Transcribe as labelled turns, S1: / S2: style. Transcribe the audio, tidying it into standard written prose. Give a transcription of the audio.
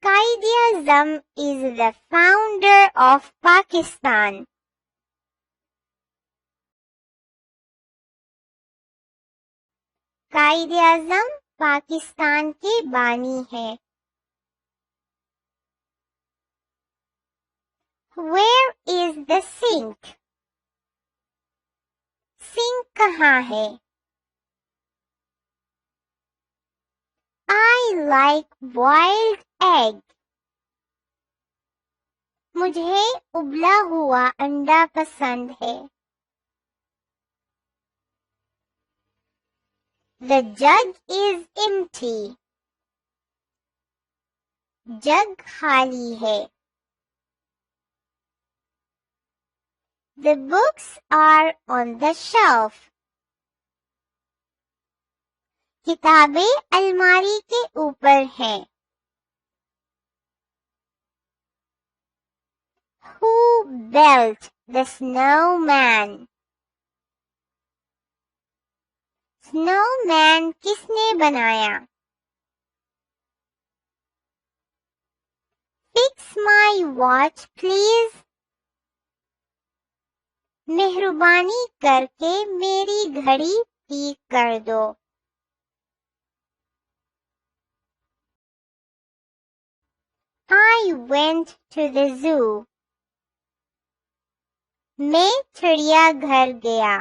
S1: QUAID-E-AZAM is the founder of Pakistan. QUAID-E-AZAM Pakistan के बानी है. Where is the sink? Sink कहाँ है? I like boiled egg. मुझे उबला हुआ अंडा पसंद है. The jug is empty. जग खाली है. The books are on the shelf. किताबें अलमारी के ऊपर हैं. Who built the snowman? Snowman किसने बनाया? Fix my watch, please. मेहरबानी करके मेरी घड़ी ठीक कर दो. I went to the zoo. मैं चिड़ियाघर गया.